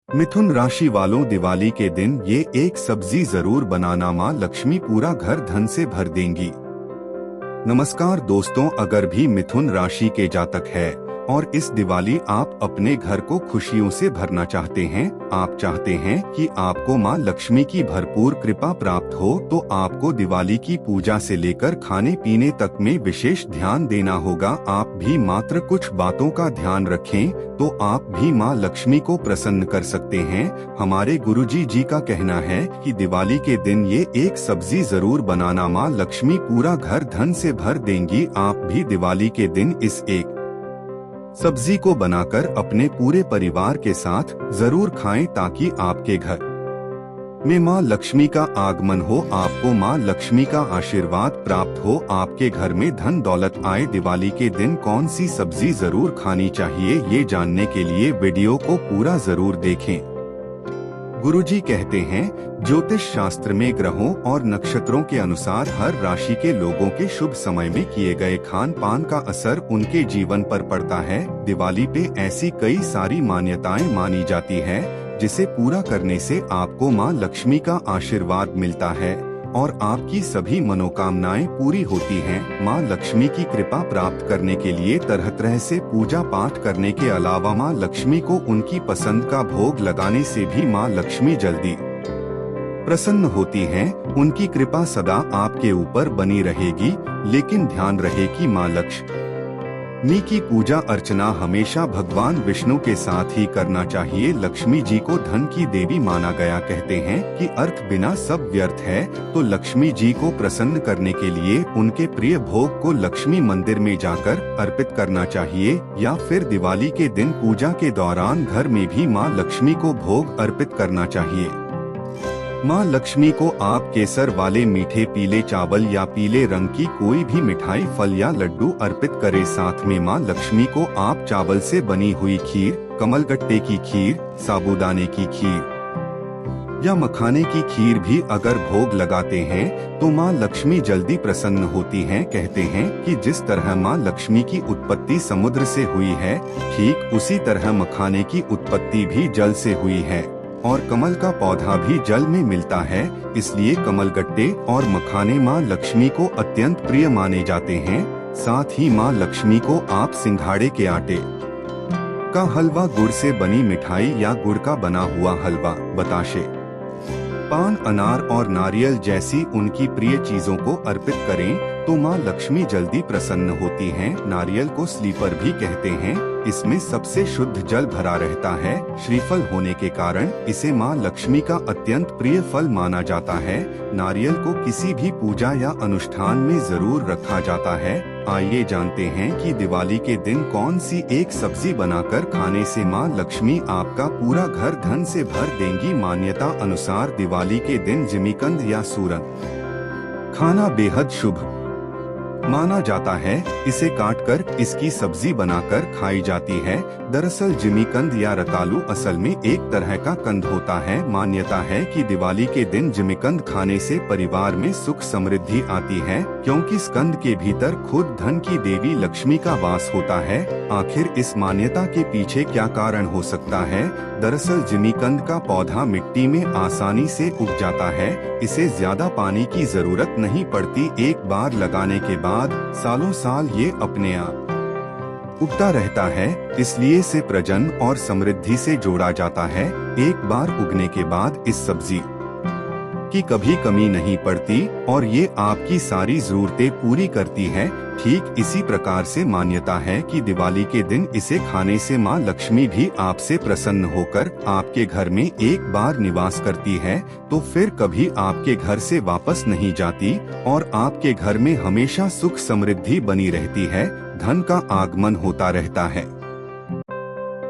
मिथुन राशि वालों, दिवाली के दिन ये एक सब्जी जरूर बनाना, माँ लक्ष्मी पूरा घर धन से भर देंगी। नमस्कार दोस्तों, अगर भी मिथुन राशि के जातक है और इस दिवाली आप अपने घर को खुशियों से भरना चाहते हैं, आप चाहते हैं कि आपको माँ लक्ष्मी की भरपूर कृपा प्राप्त हो, तो आपको दिवाली की पूजा से लेकर खाने पीने तक में विशेष ध्यान देना होगा। आप भी मात्र कुछ बातों का ध्यान रखें तो आप भी माँ लक्ष्मी को प्रसन्न कर सकते हैं। हमारे गुरुजी जी का कहना है कि दिवाली के दिन ये एक सब्जी जरूर बनाना, माँ लक्ष्मी पूरा घर धन से भर देंगी। आप भी दिवाली के दिन इस एक सब्जी को बनाकर अपने पूरे परिवार के साथ जरूर खाएं, ताकि आपके घर में माँ लक्ष्मी का आगमन हो, आपको माँ लक्ष्मी का आशीर्वाद प्राप्त हो, आपके घर में धन दौलत आए। दिवाली के दिन कौन सी सब्जी जरूर खानी चाहिए, ये जानने के लिए वीडियो को पूरा जरूर देखें। गुरुजी कहते हैं, ज्योतिष शास्त्र में ग्रहों और नक्षत्रों के अनुसार हर राशि के लोगों के शुभ समय में किए गए खान पान का असर उनके जीवन पर पड़ता है। दिवाली पे ऐसी कई सारी मान्यताएं मानी जाती है, जिसे पूरा करने से आपको माँ लक्ष्मी का आशीर्वाद मिलता है और आपकी सभी मनोकामनाएं पूरी होती हैं। माँ लक्ष्मी की कृपा प्राप्त करने के लिए तरह तरह से पूजा पाठ करने के अलावा माँ लक्ष्मी को उनकी पसंद का भोग लगाने से भी माँ लक्ष्मी जल्दी प्रसन्न होती हैं। उनकी कृपा सदा आपके ऊपर बनी रहेगी, लेकिन ध्यान रहे कि माँ लक्ष्मी की पूजा अर्चना हमेशा भगवान विष्णु के साथ ही करना चाहिए। लक्ष्मी जी को धन की देवी माना गया। कहते हैं कि अर्थ बिना सब व्यर्थ है, तो लक्ष्मी जी को प्रसन्न करने के लिए उनके प्रिय भोग को लक्ष्मी मंदिर में जाकर अर्पित करना चाहिए, या फिर दिवाली के दिन पूजा के दौरान घर में भी माँ लक्ष्मी को भोग अर्पित करना चाहिए। माँ लक्ष्मी को आप केसर वाले मीठे पीले चावल या पीले रंग की कोई भी मिठाई, फल या लड्डू अर्पित करें। साथ में माँ लक्ष्मी को आप चावल से बनी हुई खीर, कमलगट्टे की खीर, साबूदाने की खीर या मखाने की खीर भी अगर भोग लगाते हैं तो माँ लक्ष्मी जल्दी प्रसन्न होती हैं। कहते हैं कि जिस तरह माँ लक्ष्मी की उत्पत्ति समुद्र से हुई है, ठीक उसी तरह मखाने की उत्पत्ति भी जल से हुई है, और कमल का पौधा भी जल में मिलता है। इसलिए कमलगट्टे और मखाने माँ लक्ष्मी को अत्यंत प्रिय माने जाते हैं। साथ ही माँ लक्ष्मी को आप सिंघाड़े के आटे का हलवा, गुड़ से बनी मिठाई या गुड़ का बना हुआ हलवा, बताशे, पान, अनार और नारियल जैसी उनकी प्रिय चीजों को अर्पित करें तो माँ लक्ष्मी जल्दी प्रसन्न होती हैं। नारियल को स्लीपर भी कहते हैं। इसमें सबसे शुद्ध जल भरा रहता है। श्रीफल होने के कारण इसे माँ लक्ष्मी का अत्यंत प्रिय फल माना जाता है। नारियल को किसी भी पूजा या अनुष्ठान में जरूर रखा जाता है। आइए जानते हैं कि दिवाली के दिन कौन सी एक सब्जी बनाकर खाने से माँ लक्ष्मी आपका पूरा घर धन से भर देंगी। मान्यता अनुसार दिवाली के दिन जिमीकंद या सूरन खाना बेहद शुभ माना जाता है। इसे काटकर इसकी सब्जी बनाकर खाई जाती है। दरअसल जिमीकंद या रतालू असल में एक तरह का कंद होता है। मान्यता है कि दिवाली के दिन जिमीकंद खाने से परिवार में सुख समृद्धि आती है, क्योंकि इस कंद के भीतर खुद धन की देवी लक्ष्मी का वास होता है। आखिर इस मान्यता के पीछे क्या कारण हो सकता है? दरअसल जिमीकंद का पौधा मिट्टी में आसानी से उग जाता है। इसे ज्यादा पानी की जरूरत नहीं पड़ती। एक बार लगाने के बाद सालों साल ये अपने आप उगता रहता है, इसलिए इसे प्रजनन और समृद्धि से जोड़ा जाता है। एक बार उगने के बाद इस सब्जी की कभी कमी नहीं पड़ती और ये आपकी सारी जरूरतें पूरी करती है। ठीक इसी प्रकार से मान्यता है कि दिवाली के दिन इसे खाने से माँ लक्ष्मी भी आपसे प्रसन्न होकर आपके घर में एक बार निवास करती है, तो फिर कभी आपके घर से वापस नहीं जाती और आपके घर में हमेशा सुख समृद्धि बनी रहती है, धन का आगमन होता रहता है।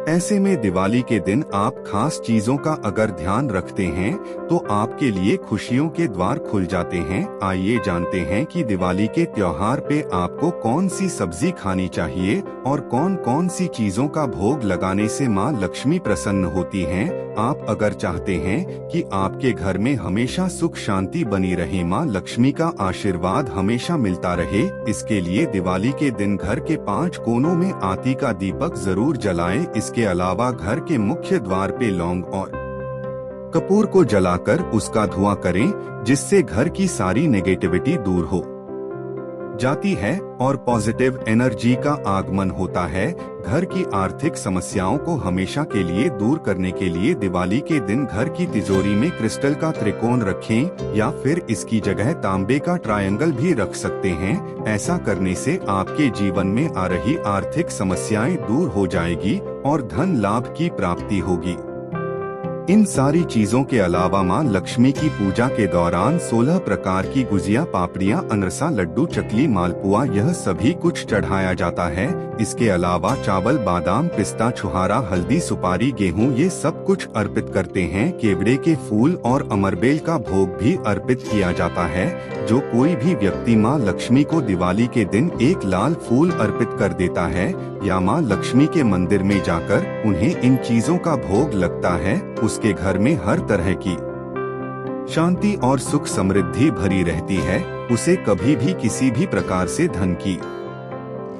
ऐसे में दिवाली के दिन आप खास चीजों का अगर ध्यान रखते हैं तो आपके लिए खुशियों के द्वार खुल जाते हैं। आइए जानते हैं कि दिवाली के त्योहार पे आपको कौन सी सब्जी खानी चाहिए और कौन कौन सी चीजों का भोग लगाने से माँ लक्ष्मी प्रसन्न होती हैं। आप अगर चाहते हैं कि आपके घर में हमेशा सुख शांति बनी रहे, माँ लक्ष्मी का आशीर्वाद हमेशा मिलता रहे, इसके लिए दिवाली के दिन घर के 5 कोनों में आती का दीपक जरूर जलाएं। इसके इसके अलावा घर के मुख्य द्वार पे लौंग और कपूर को जलाकर उसका धुआं करें, जिससे घर की सारी नेगेटिविटी दूर हो जाती है और पॉजिटिव एनर्जी का आगमन होता है। घर की आर्थिक समस्याओं को हमेशा के लिए दूर करने के लिए दिवाली के दिन घर की तिजोरी में क्रिस्टल का त्रिकोण रखें या फिर इसकी जगह तांबे का ट्रायंगल भी रख सकते हैं। ऐसा करने से आपके जीवन में आ रही आर्थिक समस्याएं दूर हो जाएगी और धन लाभ की प्राप्ति होगी। इन सारी चीजों के अलावा मां लक्ष्मी की पूजा के दौरान 16 प्रकार की गुजिया, पापड़ियां, अनरसा, लड्डू, चकली, मालपुआ यह सभी कुछ चढ़ाया जाता है। इसके अलावा चावल, बादाम, पिस्ता, छुहारा, हल्दी, सुपारी, गेहूं ये सब कुछ अर्पित करते हैं। केवड़े के फूल और अमरबेल का भोग भी अर्पित किया जाता है। जो कोई भी व्यक्ति मां लक्ष्मी को दिवाली के दिन एक लाल फूल अर्पित कर देता है या मां लक्ष्मी के मंदिर में जाकर उन्हें इन चीजों का भोग लगता है, उसके घर में हर तरह की शांति और सुख समृद्धि भरी रहती है। उसे कभी भी किसी भी प्रकार से धन की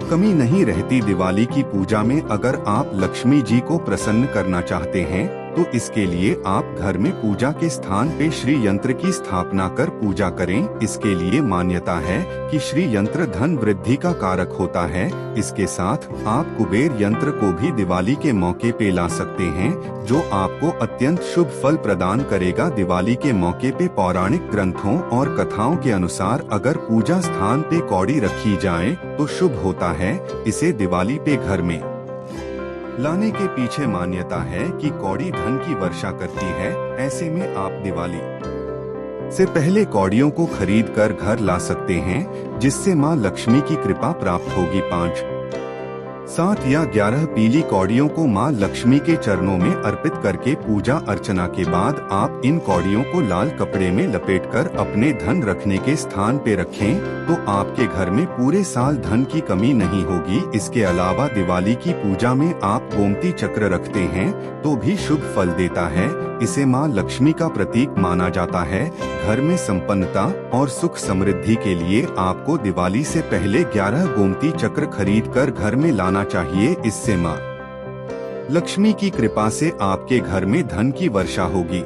कमी नहीं रहती। दिवाली की पूजा में अगर आप लक्ष्मी जी को प्रसन्न करना चाहते हैं तो इसके लिए आप घर में पूजा के स्थान पे श्री यंत्र की स्थापना कर पूजा करें। इसके लिए मान्यता है कि श्री यंत्र धन वृद्धि का कारक होता है। इसके साथ आप कुबेर यंत्र को भी दिवाली के मौके पे ला सकते हैं, जो आपको अत्यंत शुभ फल प्रदान करेगा। दिवाली के मौके पे पौराणिक ग्रंथों और कथाओं के अनुसार अगर पूजा स्थान पे कौड़ी रखी जाए तो शुभ होता है। इसे दिवाली पे घर में लाने के पीछे मान्यता है कि कौड़ी धन की वर्षा करती है। ऐसे में आप दिवाली से पहले कौड़ियों को खरीद कर घर ला सकते हैं, जिससे मां लक्ष्मी की कृपा प्राप्त होगी। 5, 7 या 11 पीली कौड़ियों को मां लक्ष्मी के चरणों में अर्पित करके पूजा अर्चना के बाद आप इन कौड़ियों को लाल कपड़े में लपेटकर अपने धन रखने के स्थान पे रखें तो आपके घर में पूरे साल धन की कमी नहीं होगी। इसके अलावा दिवाली की पूजा में आप गोमती चक्र रखते हैं तो भी शुभ फल देता है। इसे मां लक्ष्मी का प्रतीक माना जाता है। घर में संपन्नता और सुख समृद्धि के लिए आपको दिवाली से पहले 11 गोमती चक्र खरीद कर घर में लाना चाहिए। इससे मां लक्ष्मी की कृपा से आपके घर में धन की वर्षा होगी।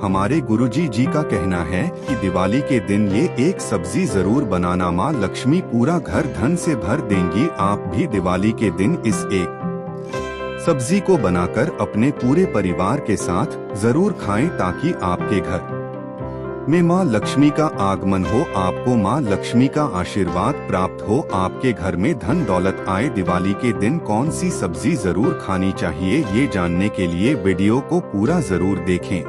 हमारे गुरुजी जी का कहना है कि दिवाली के दिन ये एक सब्जी जरूर बनाना, मां लक्ष्मी पूरा घर धन से भर देंगी। आप भी दिवाली के दिन इस एक सब्जी को बनाकर अपने पूरे परिवार के साथ जरूर खाएं ताकि आपके घर में मां लक्ष्मी का आगमन हो, आपको मां लक्ष्मी का आशीर्वाद प्राप्त हो, आपके घर में धन दौलत आए। दिवाली के दिन कौन सी सब्जी जरूर खानी चाहिए, ये जानने के लिए वीडियो को पूरा जरूर देखें।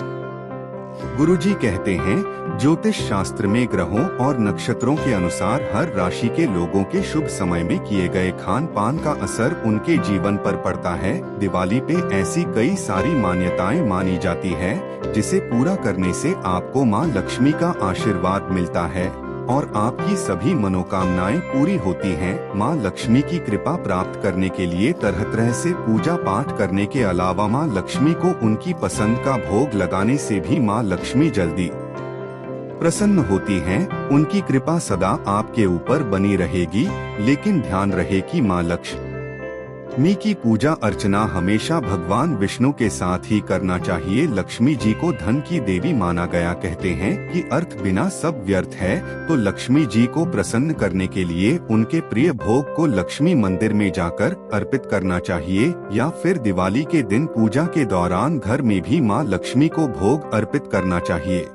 गुरुजी कहते हैं, ज्योतिष शास्त्र में ग्रहों और नक्षत्रों के अनुसार हर राशि के लोगों के शुभ समय में किए गए खान पान का असर उनके जीवन पर पड़ता है। दिवाली पे ऐसी कई सारी मान्यताएं मानी जाती है, जिसे पूरा करने से आपको मां लक्ष्मी का आशीर्वाद मिलता है और आपकी सभी मनोकामनाएं पूरी होती हैं। मां लक्ष्मी की कृपा प्राप्त करने के लिए तरह तरह से पूजा पाठ करने के अलावा मां लक्ष्मी को उनकी पसंद का भोग लगाने से भी मां लक्ष्मी जल्दी प्रसन्न होती हैं। उनकी कृपा सदा आपके ऊपर बनी रहेगी। लेकिन ध्यान रहे कि मां लक्ष्मी की पूजा अर्चना हमेशा भगवान विष्णु के साथ ही करना चाहिए। लक्ष्मी जी को धन की देवी माना गया। कहते हैं कि अर्थ बिना सब व्यर्थ है, तो लक्ष्मी जी को प्रसन्न करने के लिए उनके प्रिय भोग को लक्ष्मी मंदिर में जाकर अर्पित करना चाहिए या फिर दिवाली के दिन पूजा के दौरान घर में भी मां लक्ष्मी को भोग अर्पित करना चाहिए।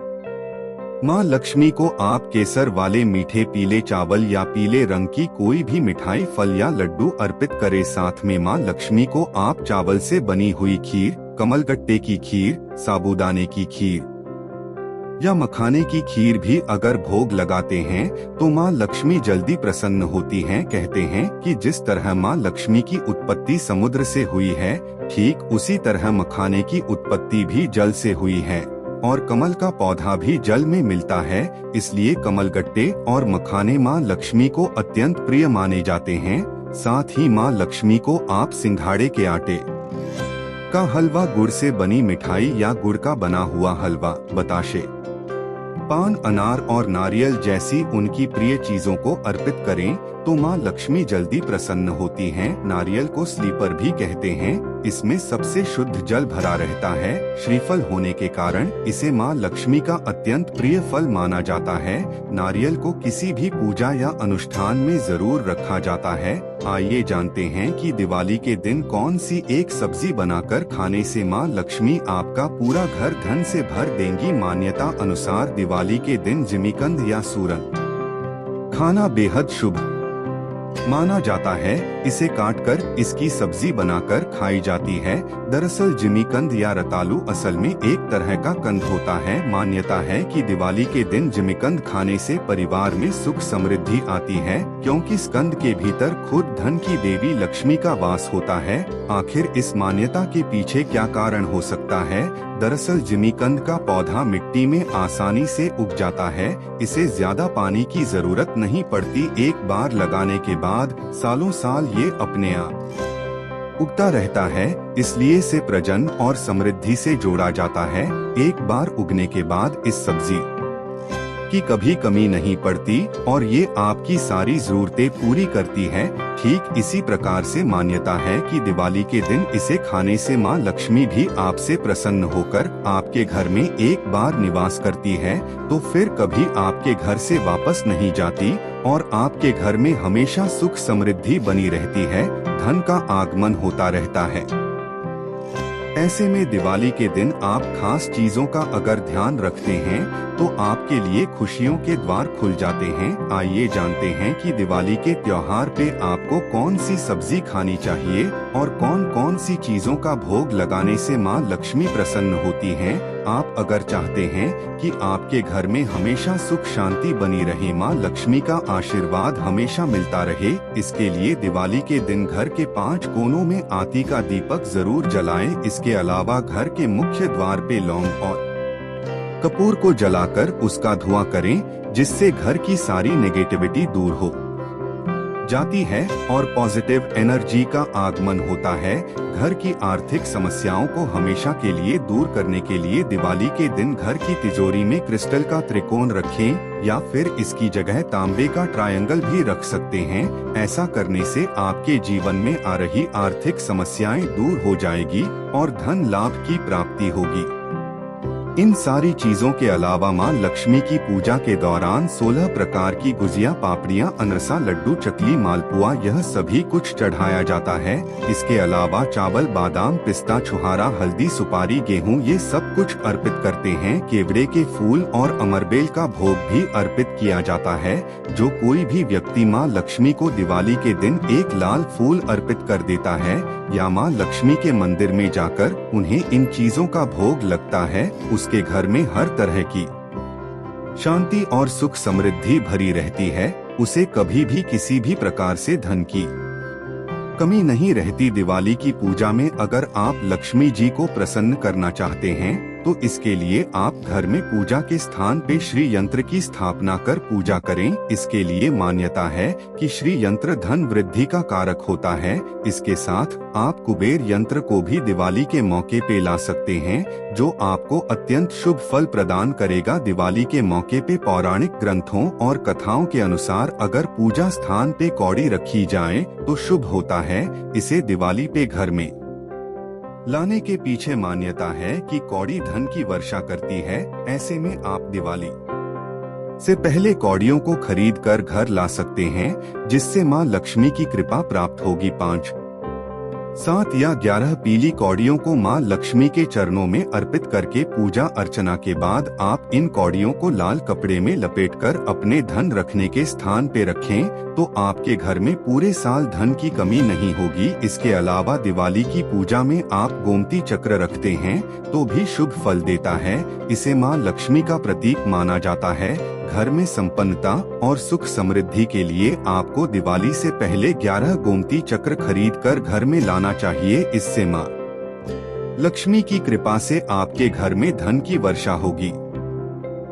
मां लक्ष्मी को आप केसर वाले मीठे पीले चावल या पीले रंग की कोई भी मिठाई, फल या लड्डू अर्पित करें। साथ में मां लक्ष्मी को आप चावल से बनी हुई खीर, कमलगट्टे की खीर, साबूदाने की खीर या मखाने की खीर भी अगर भोग लगाते हैं तो मां लक्ष्मी जल्दी प्रसन्न होती हैं। कहते हैं कि जिस तरह मां लक्ष्मी की उत्पत्ति समुद्र से हुई है, ठीक उसी तरह मखाने की उत्पत्ति भी जल से हुई है और कमल का पौधा भी जल में मिलता है। इसलिए कमलगट्टे और मखाने मां लक्ष्मी को अत्यंत प्रिय माने जाते हैं। साथ ही मां लक्ष्मी को आप सिंघाड़े के आटे का हलवा, गुड़ से बनी मिठाई या गुड़ का बना हुआ हलवा, बताशे पान, अनार और नारियल जैसी उनकी प्रिय चीजों को अर्पित करें तो माँ लक्ष्मी जल्दी प्रसन्न होती हैं। नारियल को स्लीपर भी कहते हैं। इसमें सबसे शुद्ध जल भरा रहता है। श्रीफल होने के कारण इसे माँ लक्ष्मी का अत्यंत प्रिय फल माना जाता है। नारियल को किसी भी पूजा या अनुष्ठान में जरूर रखा जाता है। आइए जानते हैं कि दिवाली के दिन कौन सी एक सब्जी बनाकर खाने से माँ लक्ष्मी आपका पूरा घर धन से भर देंगी। मान्यता अनुसार दिवाली के दिन जिमीकंद या सूरन खाना बेहद शुभ माना जाता है। इसे काटकर इसकी सब्जी बनाकर खाई जाती है। दरअसल जिमीकंद या रतालू असल में एक तरह का कंद होता है। मान्यता है कि दिवाली के दिन जिमीकंद खाने से परिवार में सुख समृद्धि आती है, क्योंकि इस कंद के भीतर खुद धन की देवी लक्ष्मी का वास होता है। आखिर इस मान्यता के पीछे क्या कारण हो सकता है? दरअसल जिमीकंद का पौधा मिट्टी में आसानी से उग जाता है। इसे ज्यादा पानी की जरूरत नहीं पड़ती। एक बार लगाने के बाद सालों साल ये अपने आप उगता रहता है, इसलिए इसे प्रजनन और समृद्धि से जोड़ा जाता है। एक बार उगने के बाद इस सब्जी की कभी कमी नहीं पड़ती और ये आपकी सारी जरूरतें पूरी करती है। ठीक इसी प्रकार से मान्यता है कि दिवाली के दिन इसे खाने से माँ लक्ष्मी भी आपसे प्रसन्न होकर आपके घर में एक बार निवास करती है, तो फिर कभी आपके घर से वापस नहीं जाती और आपके घर में हमेशा सुख समृद्धि बनी रहती है। धन का आगमन होता रहता है। ऐसे में दिवाली के दिन आप खास चीजों का अगर ध्यान रखते हैं तो आपके लिए खुशियों के द्वार खुल जाते हैं। आइए जानते हैं कि दिवाली के त्योहार पे आपको कौन सी सब्जी खानी चाहिए और कौन कौन सी चीजों का भोग लगाने से माँ लक्ष्मी प्रसन्न होती हैं। आप अगर चाहते हैं कि आपके घर में हमेशा सुख शांति बनी रहे, माँ लक्ष्मी का आशीर्वाद हमेशा मिलता रहे, इसके लिए दिवाली के दिन घर के 5 कोनों में आती का दीपक जरूर जलाएं। इसके अलावा घर के मुख्य द्वार पे लौंग और कपूर को जलाकर उसका धुआं करें, जिससे घर की सारी नेगेटिविटी दूर हो जाती है और पॉजिटिव एनर्जी का आगमन होता है। घर की आर्थिक समस्याओं को हमेशा के लिए दूर करने के लिए दिवाली के दिन घर की तिजोरी में क्रिस्टल का त्रिकोण रखें या फिर इसकी जगह तांबे का ट्रायंगल भी रख सकते हैं। ऐसा करने से आपके जीवन में आ रही आर्थिक समस्याएं दूर हो जाएगी और धन लाभ की प्राप्ति होगी। इन सारी चीजों के अलावा माँ लक्ष्मी की पूजा के दौरान 16 प्रकार की गुजिया, पापड़ियाँ, अनरसा, लड्डू, चकली, मालपुआ यह सभी कुछ चढ़ाया जाता है। इसके अलावा चावल, बादाम, पिस्ता, छुहारा, हल्दी, सुपारी, गेहूँ ये सब कुछ अर्पित करते हैं। केवड़े के फूल और अमरबेल का भोग भी अर्पित किया जाता है। जो कोई भी व्यक्ति माँ लक्ष्मी को दिवाली के दिन एक लाल फूल अर्पित कर देता है या माँ लक्ष्मी के मंदिर में जाकर उन्हें इन चीजों का भोग लगता है, उसके घर में हर तरह की शांति और सुख समृद्धि भरी रहती है। उसे कभी भी किसी भी प्रकार से धन की कमी नहीं रहती। दिवाली की पूजा में अगर आप लक्ष्मी जी को प्रसन्न करना चाहते हैं तो इसके लिए आप घर में पूजा के स्थान पे श्री यंत्र की स्थापना कर पूजा करें। इसके लिए मान्यता है कि श्री यंत्र धन वृद्धि का कारक होता है। इसके साथ आप कुबेर यंत्र को भी दिवाली के मौके पे ला सकते हैं, जो आपको अत्यंत शुभ फल प्रदान करेगा। दिवाली के मौके पे पौराणिक ग्रंथों और कथाओं के अनुसार अगर पूजा स्थान पे कौड़ी रखी जाए तो शुभ होता है। इसे दिवाली पे घर में लाने के पीछे मान्यता है कि कौड़ी धन की वर्षा करती है। ऐसे में आप दिवाली से पहले कौड़ियों को खरीद कर घर ला सकते हैं, जिससे माँ लक्ष्मी की कृपा प्राप्त होगी। 5, 7 या 11 पीली कौड़ियों को माँ लक्ष्मी के चरणों में अर्पित करके पूजा अर्चना के बाद आप इन कौड़ियों को लाल कपड़े में लपेटकर अपने धन रखने के स्थान पे रखें, तो आपके घर में पूरे साल धन की कमी नहीं होगी। इसके अलावा दिवाली की पूजा में आप गोमती चक्र रखते हैं तो भी शुभ फल देता है। इसे माँ लक्ष्मी का प्रतीक माना जाता है। घर में संपन्नता और सुख समृद्धि के लिए आपको दिवाली से पहले 11 गोमती चक्र खरीद कर घर में लाना चाहिए। इससे माँ लक्ष्मी की कृपा से आपके घर में धन की वर्षा होगी।